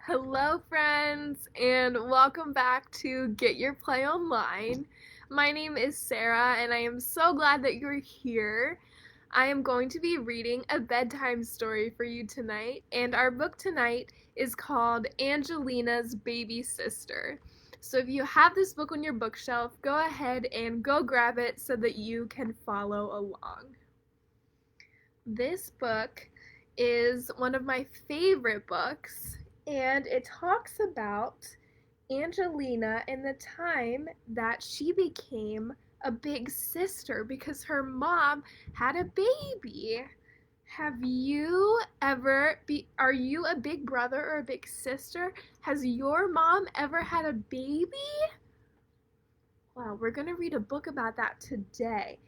Hello, friends, and welcome back to Get Your Play Online. My name is Sara, and I am so glad that you're here. I am going to be reading a bedtime story for you tonight, and our book tonight is called Angelina's Baby Sister. So if you have this book on your bookshelf, go ahead and go grab it so that you can follow along. This book is one of my favorite books, and it talks about Angelina and the time that she became a big sister because her mom had a baby. Are you a big brother or a big sister? Has your mom ever had a baby? Well, we're going to read a book about that today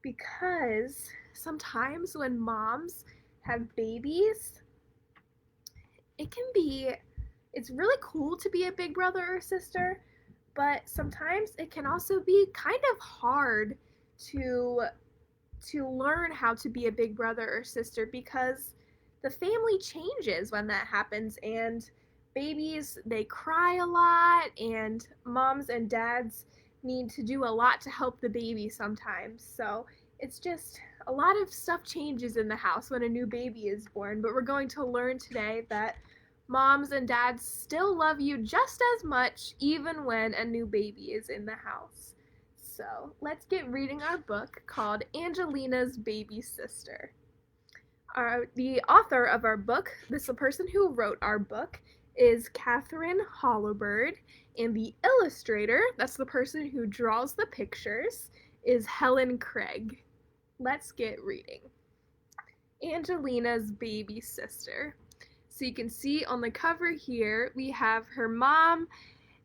because sometimes when moms have babies, it's really cool to be a big brother or sister, but sometimes it can also be kind of hard to learn how to be a big brother or sister because the family changes when that happens, and babies, they cry a lot, and moms and dads need to do a lot to help the baby sometimes. So it's just a lot of stuff changes in the house when a new baby is born, but we're going to learn today that moms and dads still love you just as much even when a new baby is in the house. So let's get reading our book called Angelina's Baby Sister. The author of our book, the person who wrote our book, is Katharine Holabird, and the illustrator, that's the person who draws the pictures, is Helen Craig. Let's get reading. Angelina's Baby Sister. So you can see on the cover here, we have her mom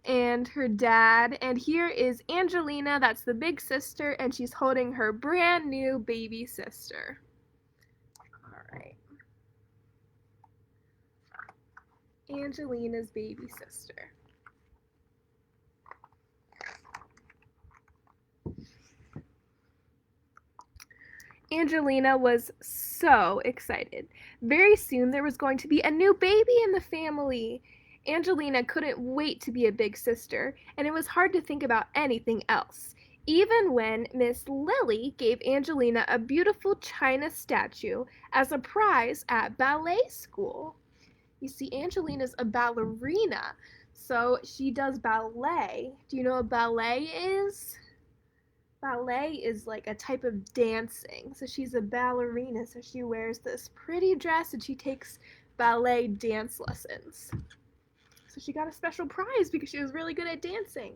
and her dad, and here is Angelina, that's the big sister, and she's holding her brand new baby sister. Alright. Angelina's baby sister. Angelina was so excited. Very soon there was going to be a new baby in the family. Angelina couldn't wait to be a big sister, and it was hard to think about anything else, even when Miss Lily gave Angelina a beautiful china statue as a prize at ballet school. You see, Angelina's a ballerina, so she does ballet. Do you know what ballet is? Ballet is like a type of dancing. So she's a ballerina, so she wears this pretty dress and she takes ballet dance lessons. So she got a special prize because she was really good at dancing.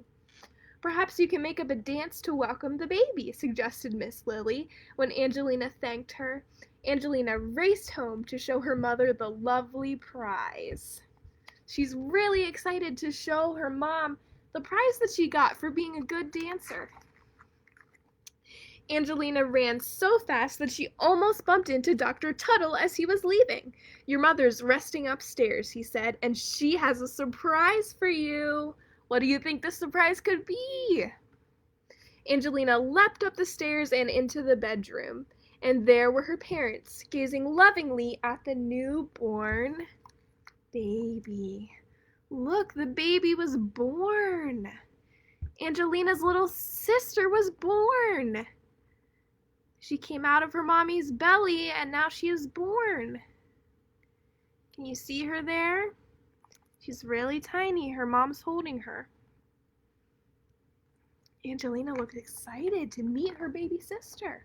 Perhaps you can make up a dance to welcome the baby, suggested Miss Lily when Angelina thanked her. Angelina raced home to show her mother the lovely prize. She's really excited to show her mom the prize that she got for being a good dancer. Angelina ran so fast that she almost bumped into Dr. Tuttle as he was leaving. "Your mother's resting upstairs," he said, "and she has a surprise for you." What do you think the surprise could be? Angelina leapt up the stairs and into the bedroom, and there were her parents, gazing lovingly at the newborn baby. Look, the baby was born. Angelina's little sister was born. She came out of her mommy's belly, and now she is born. Can you see her there? She's really tiny. Her mom's holding her. Angelina looked excited to meet her baby sister.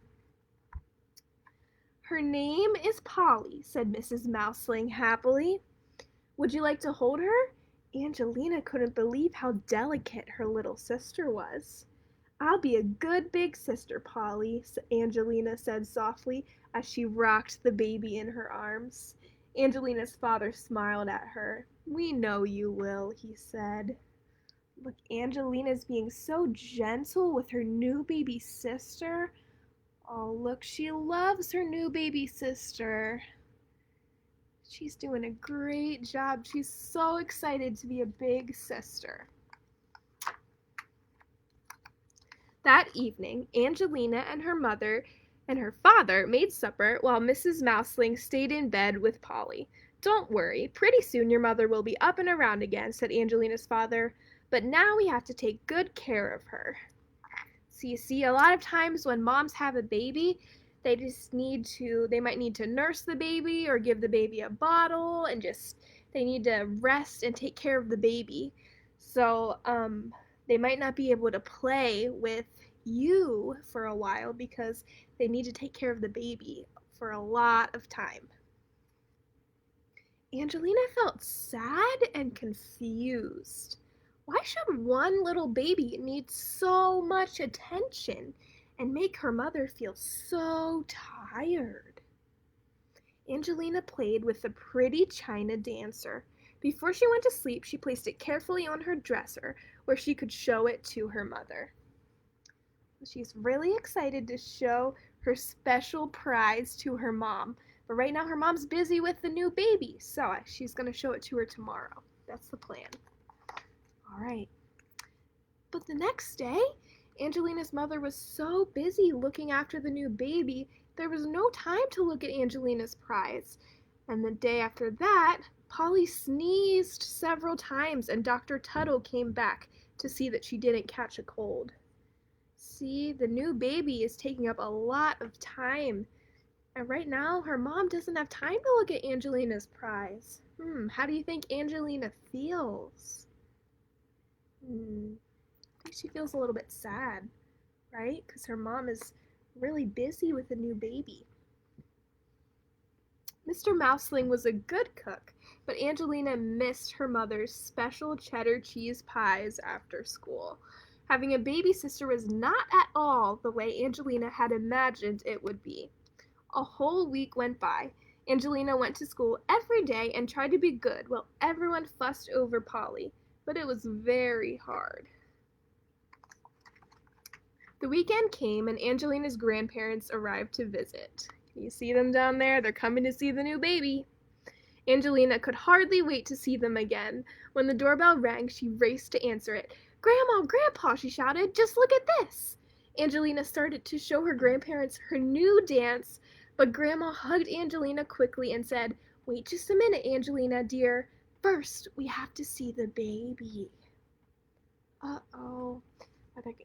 "Her name is Polly," said Mrs. Mouseling happily. "Would you like to hold her?" Angelina couldn't believe how delicate her little sister was. "I'll be a good big sister, Polly," Angelina said softly as she rocked the baby in her arms. Angelina's father smiled at her. "We know you will," he said. Look, Angelina's being so gentle with her new baby sister. Oh, look, she loves her new baby sister. She's doing a great job. She's so excited to be a big sister. That evening, Angelina and her mother and her father made supper while Mrs. Mouseling stayed in bed with Polly. "Don't worry, pretty soon your mother will be up and around again," said Angelina's father, "but now we have to take good care of her." So you see, a lot of times when moms have a baby, they might need to nurse the baby or give the baby a bottle and they need to rest and take care of the baby. So, they might not be able to play with you for a while because they need to take care of the baby for a lot of time. Angelina felt sad and confused. Why should one little baby need so much attention and make her mother feel so tired? Angelina played with the pretty china dancer. Before she went to sleep, she placed it carefully on her dresser where she could show it to her mother. She's really excited to show her special prize to her mom. But right now her mom's busy with the new baby, so she's going to show it to her tomorrow. That's the plan. All right. But the next day, Angelina's mother was so busy looking after the new baby, there was no time to look at Angelina's prize. And the day after that, Polly sneezed several times and Dr. Tuttle came back to see that she didn't catch a cold. See, the new baby is taking up a lot of time. And right now, her mom doesn't have time to look at Angelina's prize. How do you think Angelina feels? I think she feels a little bit sad, right? Because her mom is really busy with the new baby. Mr. Mouseling was a good cook, but Angelina missed her mother's special cheddar cheese pies after school. Having a baby sister was not at all the way Angelina had imagined it would be. A whole week went by. Angelina went to school every day and tried to be good while everyone fussed over Polly, but it was very hard. The weekend came and Angelina's grandparents arrived to visit. Can you see them down there? They're coming to see the new baby. Angelina could hardly wait to see them again. When the doorbell rang, she raced to answer it. "Grandma, Grandpa," she shouted, "just look at this." Angelina started to show her grandparents her new dance, but Grandma hugged Angelina quickly and said, "Wait just a minute, Angelina, dear. First, we have to see the baby." Uh-oh.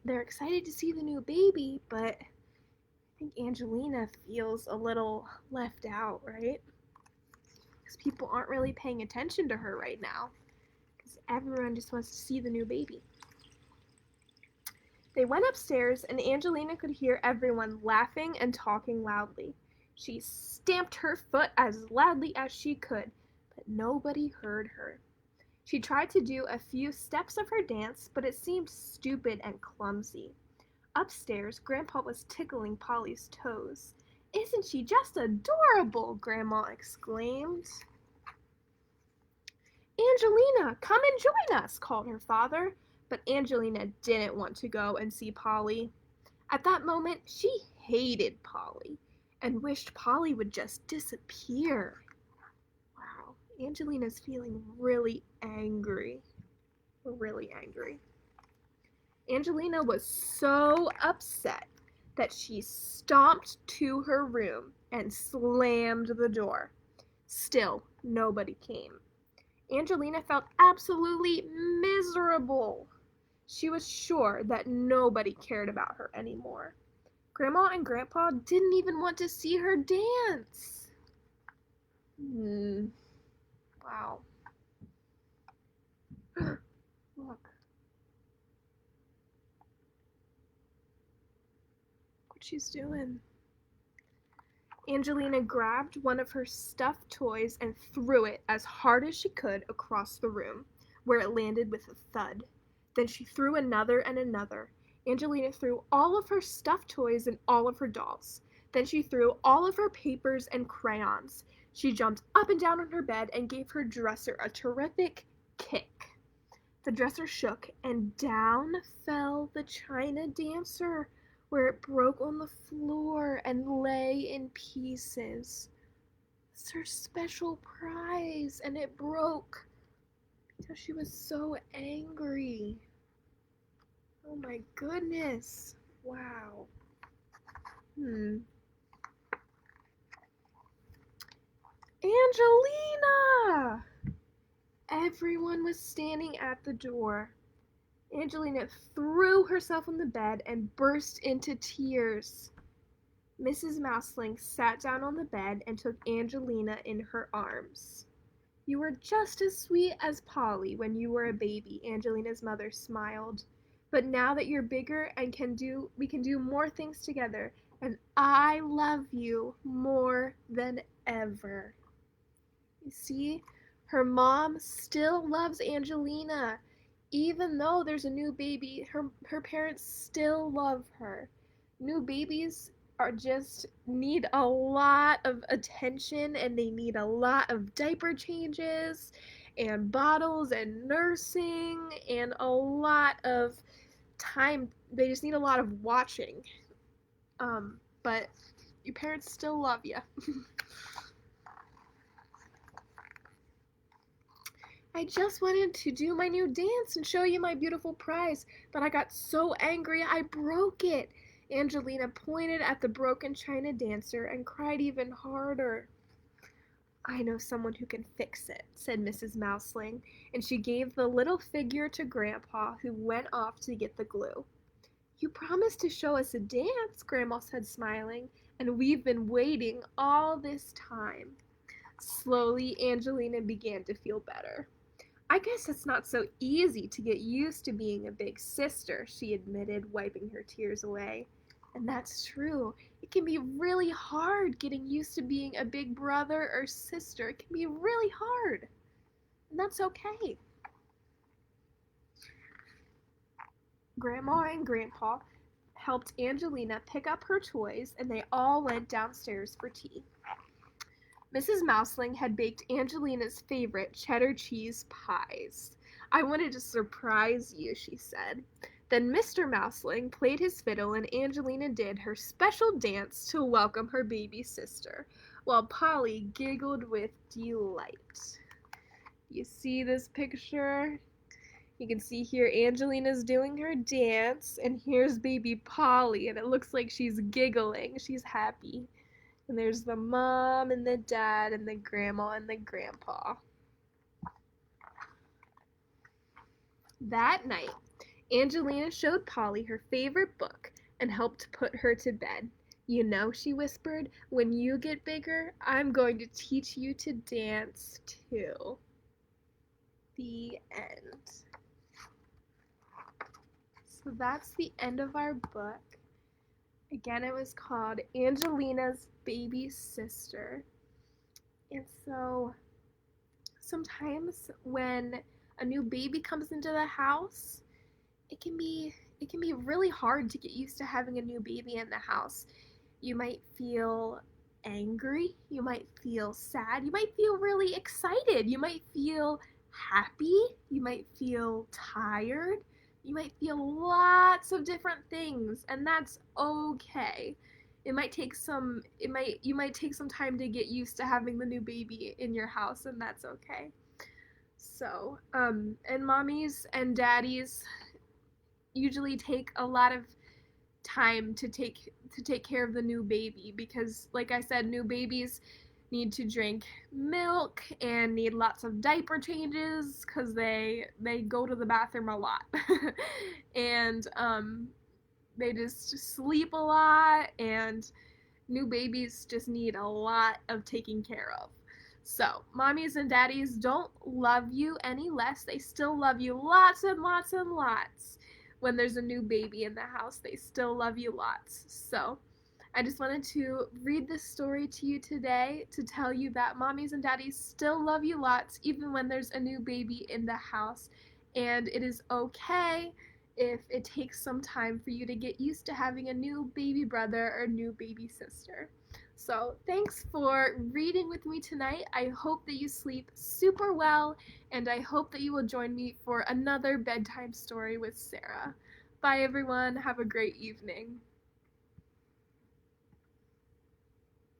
They're excited to see the new baby, but I think Angelina feels a little left out, right? Because people aren't really paying attention to her right now. Because everyone just wants to see the new baby. They went upstairs, and Angelina could hear everyone laughing and talking loudly. She stamped her foot as loudly as she could, but nobody heard her. She tried to do a few steps of her dance, but it seemed stupid and clumsy. Upstairs, Grandpa was tickling Polly's toes. "Isn't she just adorable?" Grandma exclaimed. "Angelina, come and join us," called her father, but Angelina didn't want to go and see Polly. At that moment, she hated Polly and wished Polly would just disappear. Wow, Angelina's feeling really angry. Really angry. Angelina was so upset that she stomped to her room and slammed the door. Still, nobody came. Angelina felt absolutely miserable. She was sure that nobody cared about her anymore. Grandma and Grandpa didn't even want to see her dance. Wow. Look. What she's doing. Angelina grabbed one of her stuffed toys and threw it as hard as she could across the room, where it landed with a thud. Then she threw another and another. Angelina threw all of her stuffed toys and all of her dolls. Then she threw all of her papers and crayons. She jumped up and down on her bed and gave her dresser a terrific kick. The dresser shook, and down fell the china dancer, where it broke on the floor and lay in pieces. It's her special prize, and it broke because she was so angry. Oh my goodness. Wow. Angelina! Everyone was standing at the door. Angelina threw herself on the bed and burst into tears. Mrs. Mouseling sat down on the bed and took Angelina in her arms. You were just as sweet as Polly when you were a baby, Angelina's mother smiled. But now that you're bigger and we can do more things together, and I love you more than ever. You see, her mom still loves Angelina. Even though there's a new baby, her parents still love her. New babies are just need a lot of attention, and they need a lot of diaper changes and bottles and nursing and a lot of time. They just need a lot of watching. But your parents still love you. I just wanted to do my new dance and show you my beautiful prize, but I got so angry I broke it. Angelina pointed at the broken china dancer and cried even harder. I know someone who can fix it, said Mrs. Mouseling, and she gave the little figure to Grandpa, who went off to get the glue. You promised to show us a dance, Grandma said, smiling, and we've been waiting all this time. Slowly, Angelina began to feel better. I guess it's not so easy to get used to being a big sister, she admitted, wiping her tears away. And that's true. It can be really hard getting used to being a big brother or sister. It can be really hard. And that's okay. Grandma and Grandpa helped Angelina pick up her toys, and they all went downstairs for tea. Mrs. Mouseling had baked Angelina's favorite cheddar cheese pies. I wanted to surprise you, she said. Then Mr. Mouseling played his fiddle and Angelina did her special dance to welcome her baby sister, while Polly giggled with delight. You see this picture? You can see here Angelina's doing her dance, and here's baby Polly, and it looks like she's giggling. She's happy. And there's the mom and the dad and the grandma and the grandpa. That night, Angelina showed Polly her favorite book and helped put her to bed. You know, she whispered, when you get bigger, I'm going to teach you to dance too. The end. So that's the end of our book. Again, it was called Angelina's Baby Sister. And so sometimes when a new baby comes into the house, it can be really hard to get used to having a new baby in the house. You might feel angry, you might feel sad, you might feel really excited, you might feel happy, you might feel tired. You might feel lots of different things, and that's okay. You might take some time to get used to having the new baby in your house, and that's okay. So, and mommies and daddies usually take a lot of time to take care of the new baby because, like I said, new babies need to drink milk and need lots of diaper changes because they go to the bathroom a lot. And they just sleep a lot, and new babies just need a lot of taking care of. So mommies and daddies don't love you any less. They still love you lots and lots and lots. When there's a new baby in the house, they still love you lots. So I just wanted to read this story to you today to tell you that mommies and daddies still love you lots even when there's a new baby in the house. And it is okay if it takes some time for you to get used to having a new baby brother or new baby sister. So thanks for reading with me tonight. I hope that you sleep super well, and I hope that you will join me for another bedtime story with Sara. Bye everyone. Have a great evening.